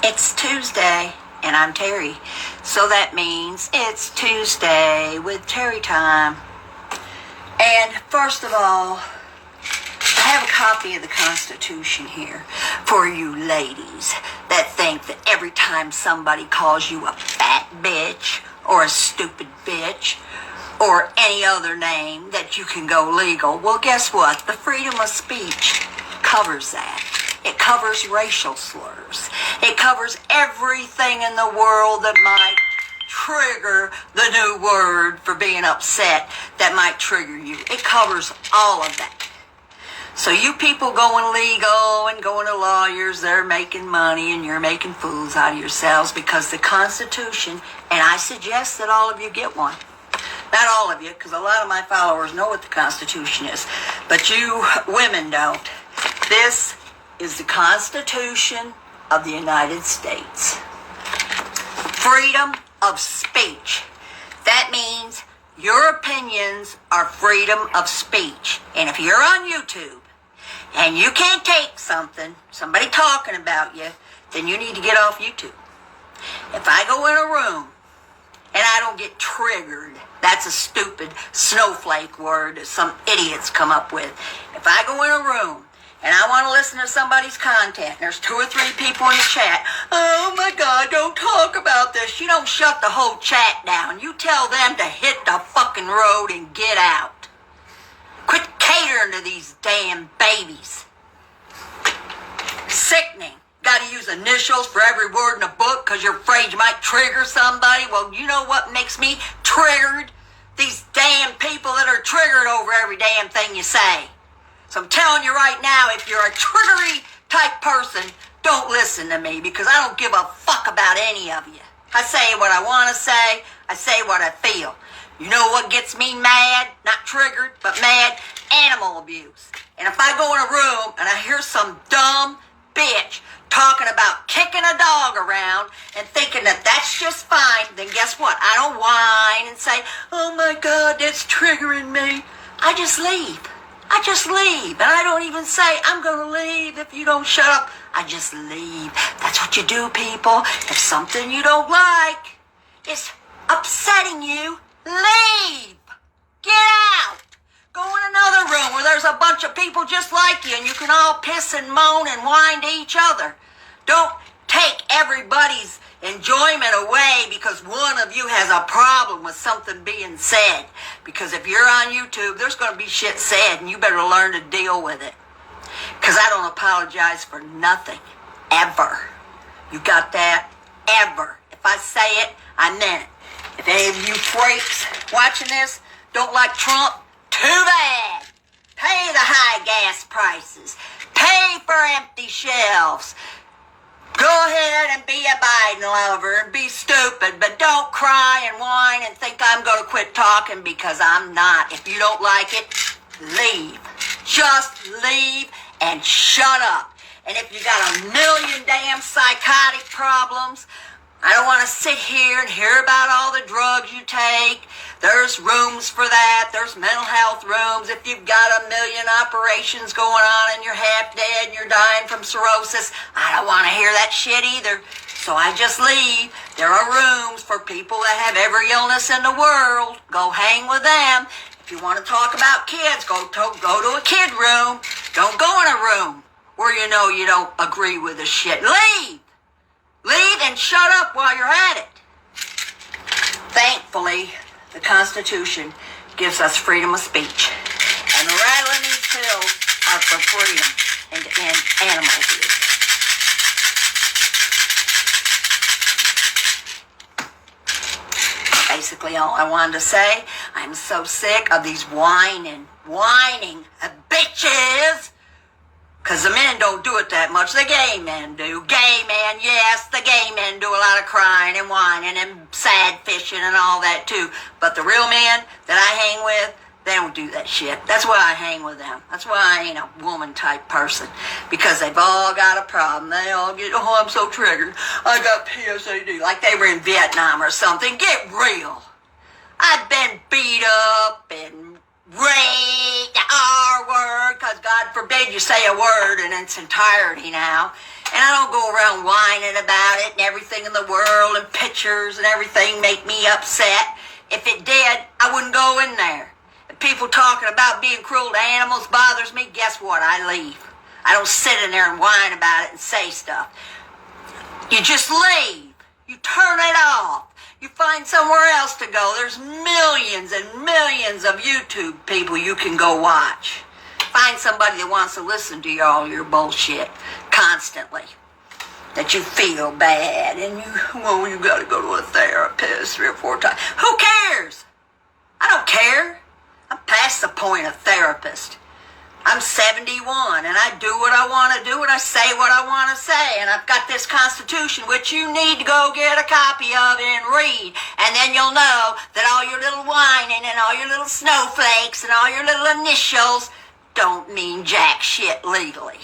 It's Tuesday, and I'm Terry. So that means it's Tuesday with Terrietime. And first of all, I have a copy of the Constitution here for you ladies that think that every time somebody calls you a fat bitch or a stupid bitch or any other name that you can go legal. Well, guess what? The freedom of speech covers that. It covers racial slurs. It covers everything in the world that might trigger the new word for being upset that might trigger you. It covers all of that. So you people going legal and going to lawyers, they're making money and you're making fools out of yourselves because the Constitution, and I suggest that all of you get one. Not all of you, because a lot of my followers know what the Constitution is, but you women don't. This is the Constitution of the United States. Freedom of speech. That means your opinions are freedom of speech. And if you're on YouTube and you can't take somebody talking about you, then you need to get off YouTube. If I go in a room and I don't get triggered, that's a stupid snowflake word that some idiots come up with. If I go in a room and I want to listen to somebody's content, and there's 2 or 3 people in the chat, oh my God, don't talk about this. You don't shut the whole chat down. You tell them to hit the fucking road and get out. Quit catering to these damn babies. Sickening. Got to use initials for every word in a book because you're afraid you might trigger somebody. Well, you know what makes me triggered? These damn people that are triggered over every damn thing you say. So I'm telling you right now, if you're a triggery type person, don't listen to me because I don't give a fuck about any of you. I say what I want to say. I say what I feel. You know what gets me mad? Not triggered, but mad? Animal abuse. And if I go in a room and I hear some dumb bitch talking about kicking a dog around and thinking that that's just fine, then guess what? I don't whine and say, oh my God, that's triggering me. I just leave. I just leave. And I don't even say, I'm going to leave if you don't shut up. I just leave. That's what you do, people. If something you don't like is upsetting you, leave. Get out. Go in another room where there's a bunch of people just like you and you can all piss and moan and whine to each other. Don't take everybody's enjoyment away because one of you has a problem with something being said. Because if you're on YouTube, there's going to be shit said and you better learn to deal with it. Because I don't apologize for nothing. Ever. You got that? Ever. If I say it, I meant it. If any of you freaks watching this don't like Trump, too bad. Pay the high gas prices. Pay for empty shelves. Go ahead and be a Biden lover and be stupid, but don't cry and whine and think I'm going to quit talking because I'm not. If you don't like it, leave. Just leave and shut up. And if you got a million damn psychotic problems, I don't want to sit here and hear about all the drugs you take. There's rooms for that. There's mental health rooms. If you've got a million operations going on and you're half dead and you're dying from cirrhosis, I don't want to hear that shit either. So I just leave. There are rooms for people that have every illness in the world. Go hang with them. If you want to talk about kids, go to a kid room. Don't go in a room where you know you don't agree with the shit. Leave. Leave and shut up while you're at it. Thankfully, the Constitution gives us freedom of speech. And the rattling these pills are for freedom and to end animal abuse. Basically, all I wanted to say, I'm so sick of these whining bitches. Because the men don't do it that much. The gay men do. Gay men, yes, the gay men do a lot of crying and whining and sad fishing and all that too. But the real men that I hang with, they don't do that shit. That's why I hang with them. That's why I ain't a woman type person. Because they've all got a problem. They all get, oh, I'm so triggered. I got PSAD. Like they were in Vietnam or something. Get real. I've been beat up and read the R word, because God forbid you say a word in its entirety now. And I don't go around whining about it and everything in the world and pictures and everything make me upset. If it did, I wouldn't go in there. If people talking about being cruel to animals bothers me, guess what? I leave. I don't sit in there and whine about it and say stuff. You just leave. You turn it off. You find somewhere else to go. There's millions and millions of YouTube people you can go watch. Find somebody that wants to listen to all your bullshit constantly. That you feel bad and you gotta go to a therapist 3 or 4 times. Who cares? I don't care. I'm past the point of therapist. I'm 71 and I do what I want to do and I say what I want to say. And I've got this Constitution, which you need to go get a copy of and read. And then you'll know that all your little whining and all your little snowflakes and all your little initials don't mean jack shit legally.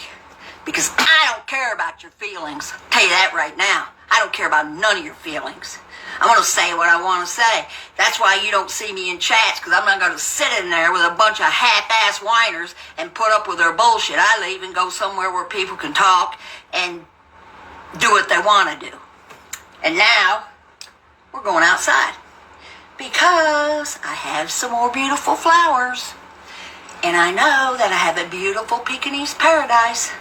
Because I don't care about your feelings. I'll tell you that right now. I don't care about none of your feelings. I'm going to say what I want to say. That's why you don't see me in chats, because I'm not going to sit in there with a bunch of half-ass whiners and put up with their bullshit. I leave and go somewhere where people can talk and do what they want to do. And now, we're going outside. Because I have some more beautiful flowers. And I know that I have a beautiful Pekingese paradise.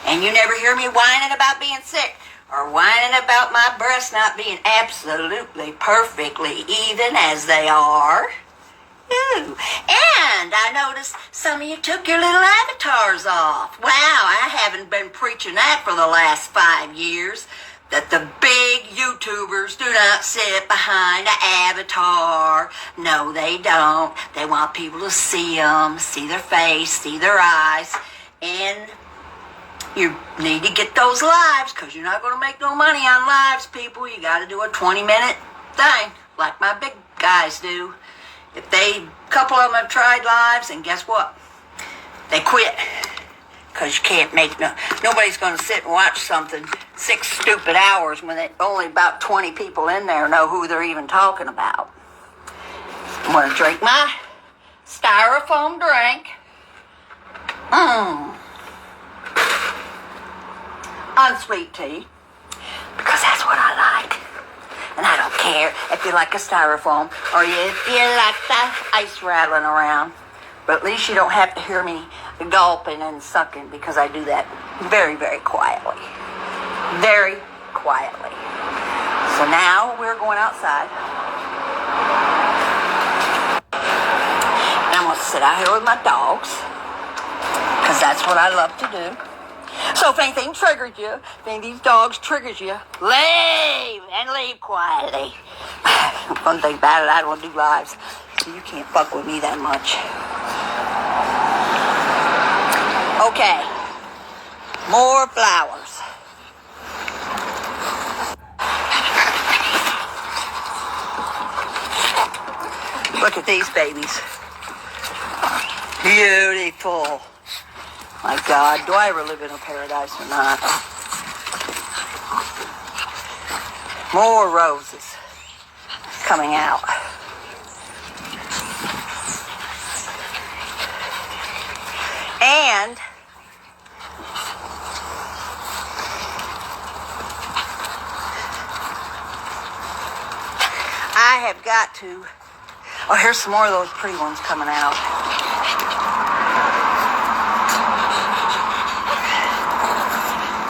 And you never hear me whining about being sick or whining about my breasts not being absolutely perfectly even as they are. Ooh. And I noticed some of you took your little avatars off. Wow, I haven't been preaching that for the last 5 years. That the big YouTubers do not sit behind an avatar. No, they don't. They want people to see them, see their face, see their eyes. And you need to get those lives, because you're not going to make no money on lives, people. You got to do a 20-minute thing, like my big guys do. If a couple of them have tried lives, and guess what? They quit. Because you can't make nobody's going to sit and watch something 6 stupid hours when only about 20 people in there know who they're even talking about. I'm going to drink my styrofoam drink. Unsweet tea. Because that's what I like. And I don't care if you like a styrofoam or if you like the ice rattling around. But at least you don't have to hear me gulping and sucking, because I do that very, very quietly. Very quietly. So now we're going outside. And I'm going to sit out here with my dogs, because that's what I love to do. So if anything triggers you, if any of these dogs triggers you, leave, and leave quietly. One thing about it, I don't do lives, so you can't fuck with me that much. Okay, more flowers. Look at these babies. Beautiful. My God, do I ever live in a paradise or not? More roses coming out. And I have got to... Oh, here's some more of those pretty ones coming out.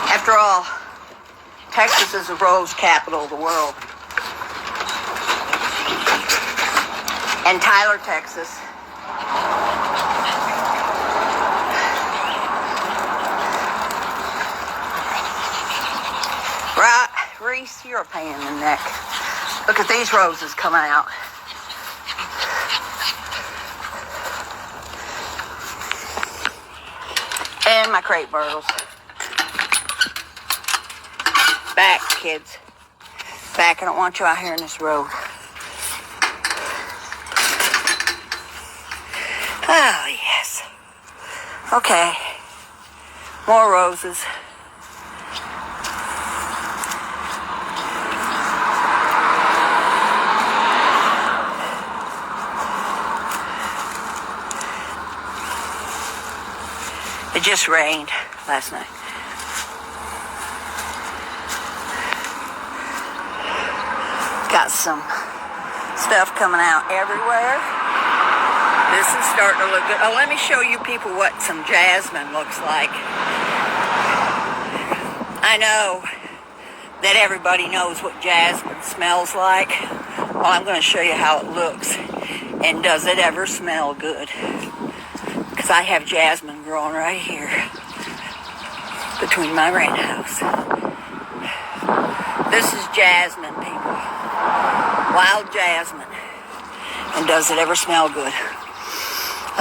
After all, Texas is the rose capital of the world. And Tyler, Texas. Right, Reese, you're a pain in the neck. Look at these roses coming out. And my crepe myrtles. Back, kids. Back. I don't want you out here in this road. Oh, yes. Okay. More roses. It just rained last night. Got some stuff coming out everywhere. This is starting to look good. Oh, let me show you people what some jasmine looks like. I know that everybody knows what jasmine smells like. Well, I'm going to show you how it looks. And does it ever smell good? Because I have jasmine growing right here between my ranch house. This is jasmine, people. Wild jasmine. And does it ever smell good?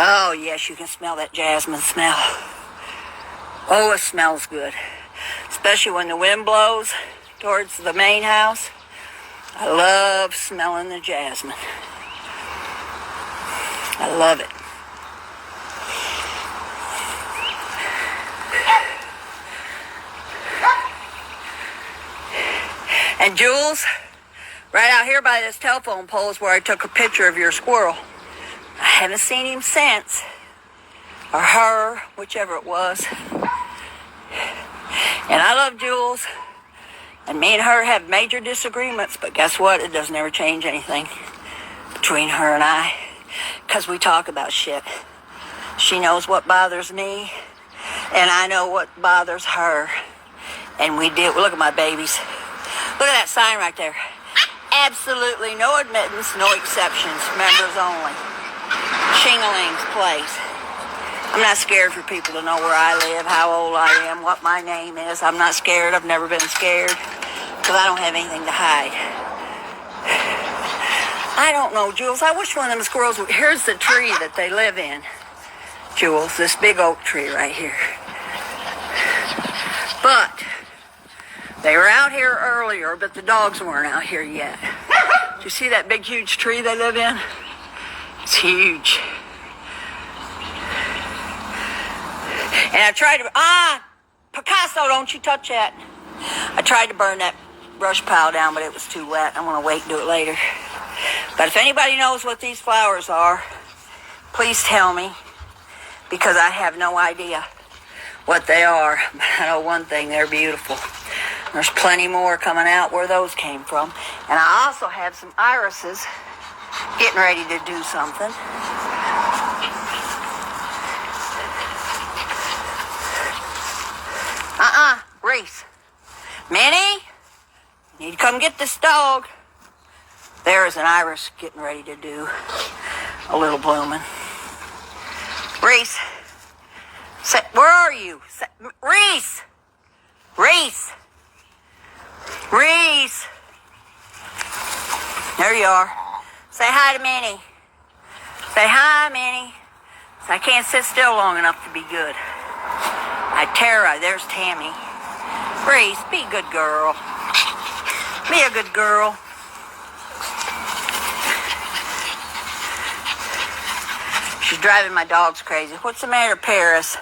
Oh, yes, you can smell that jasmine smell. Oh, it smells good. Especially when the wind blows towards the main house. I love smelling the jasmine. I love it. And Jules, right out here by this telephone pole is where I took a picture of your squirrel. I haven't seen him since. Or her, whichever it was. And I love Jules. And me and her have major disagreements, but guess what? It doesn't ever change anything between her and I. Because we talk about shit. She knows what bothers me, and I know what bothers her. And we deal. Look at my babies. Look at that sign right there. Absolutely no admittance, no exceptions. Members only. Shingaling's place. I'm not scared for people to know where I live, how old I am, what my name is. I'm not scared. I've never been scared. Because I don't have anything to hide. I don't know, Jules. I wish one of them squirrels would... Here's the tree that they live in, Jules. This big oak tree right here. But they were out here earlier, but the dogs weren't out here yet. Do you see that big, huge tree they live in? It's huge. And I tried to... Picasso, don't you touch that. I tried to burn that brush pile down, but it was too wet. I'm going to wait and do it later. But if anybody knows what these flowers are, please tell me, because I have no idea what they are. But I know one thing, they're beautiful. There's plenty more coming out where those came from. And I also have some irises getting ready to do something. Reese. Minnie, you need to come get this dog. There is an iris getting ready to do a little blooming. Reese. Where are you? Reese. Reese. Reese. There you are. Say hi to Minnie. Say hi, Minnie. I can't sit still long enough to be good. There's Tammy. Reese, be a good girl. Be a good girl. She's driving my dogs crazy. What's the matter, Paris?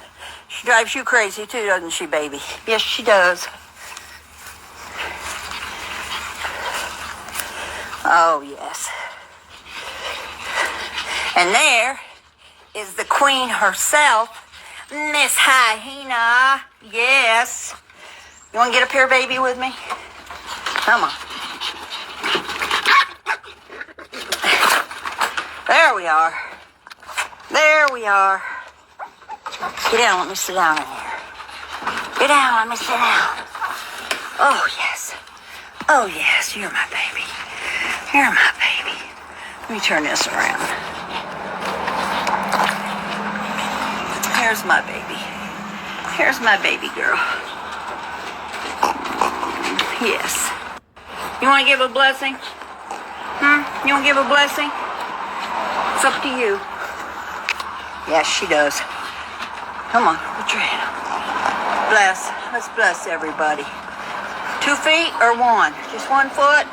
She drives you crazy too, doesn't she, baby? Yes, she does. Oh, yes. And there is the queen herself, Miss Hyena. Yes. You want to get up here, baby, with me? Come on. There we are. There we are. Get down, let me sit down in here. Get down, let me sit down. Oh, yes. Oh, yes, you're my baby. You're my baby. Let me turn this around. Here's my baby. Here's my baby girl. Yes. You want to give a blessing? You want to give a blessing? It's up to you. Yes, she does. Come on, put your hand up. Bless. Let's bless everybody. 2 feet or 1? Just 1 foot?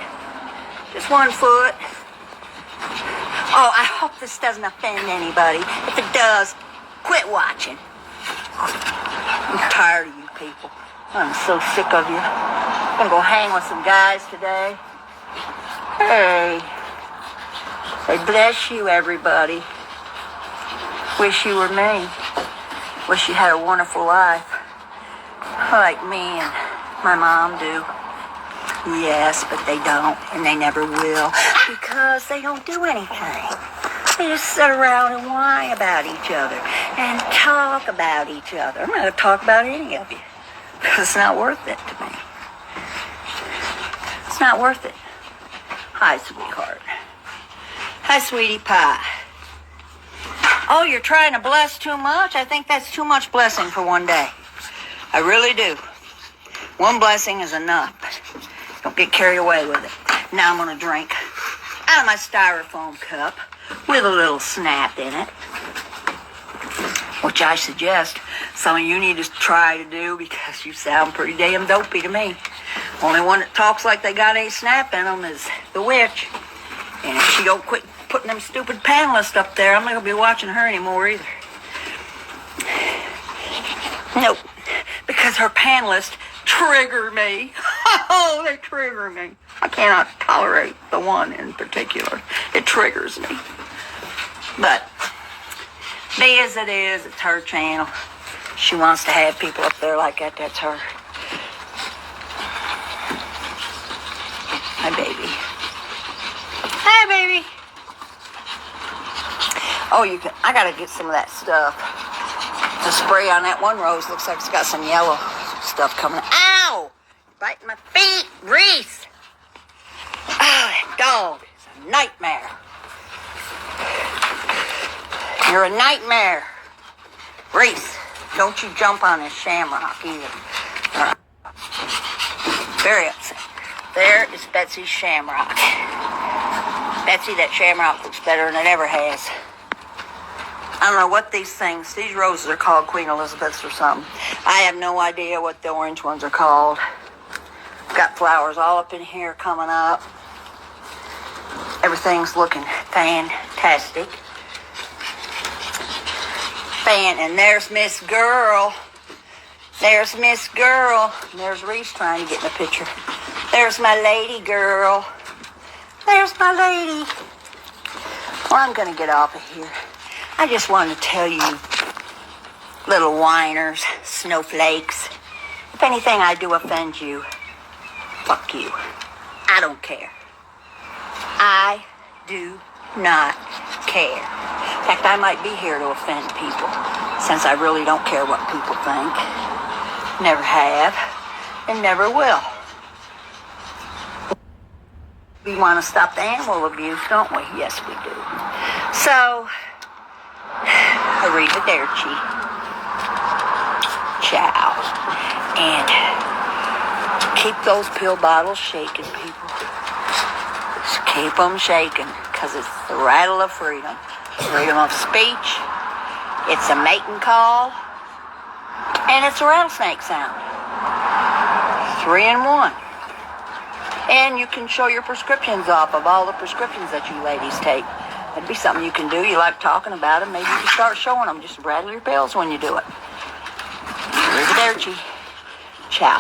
Just 1 foot. Oh, I hope this doesn't offend anybody. If it does, quit watching. I'm tired of you people. I'm so sick of you. I'm going to go hang with some guys today. Hey. Say bless you, everybody. Wish you were me. Wish you had a wonderful life, like me and my mom do. Yes, but they don't, and they never will, because they don't do anything. They just sit around and whine about each other and talk about each other. I'm not going to talk about any of you, because it's not worth it to me. It's not worth it. Hi, sweetheart. Hi, sweetie pie. Oh, you're trying to bless too much? I think that's too much blessing for one day. I really do. One blessing is enough. Don't get carried away with it. Now I'm going to drink out of my styrofoam cup with a little snap in it, which I suggest some of you need to try to do, because you sound pretty damn dopey to me. Only one that talks like they got any snap in them is the witch. And if she don't quit putting them stupid panelists up there, I'm not going to be watching her anymore either. Nope. Because her panelists trigger me. Oh, they trigger me. I cannot tolerate the one in particular. It triggers me. But be as it is, it's her channel. She wants to have people up there like that. That's her. Hi, baby. Hi, baby. Oh, I gotta get some of that stuff. The spray on that one rose looks like it's got some yellow stuff coming. Ow! Biting my feet, Reese. Oh, that dog is a nightmare. You're a nightmare. Reese, don't you jump on this shamrock either. Very upset. There is Betsy's shamrock. Betsy, that shamrock looks better than it ever has. I don't know what these roses are called, Queen Elizabeth's or something. I have no idea what the orange ones are called. Got flowers all up in here coming up. Everything's looking fantastic. And there's Miss Girl. There's Miss Girl. And there's Reese trying to get in the picture. There's my lady girl. There's my lady. Well, I'm going to get off of here. I just wanted to tell you, little whiners, snowflakes, if anything I do offend you, fuck you. I don't care. I do not care. In fact, I might be here to offend people, since I really don't care what people think. Never have, and never will. We want to stop the animal abuse, don't we? Yes, we do. So, arrivederci. Ciao. And keep those pill bottles shaking, people. Just keep them shaking, because it's the rattle of freedom. Freedom of speech. It's a mating call. And it's a rattlesnake sound. 3 in 1. And you can show your prescriptions off of all the prescriptions that you ladies take. That'd be something you can do. You like talking about them. Maybe you can start showing them. Just rattle your pills when you do it. Arrivederci. Ciao.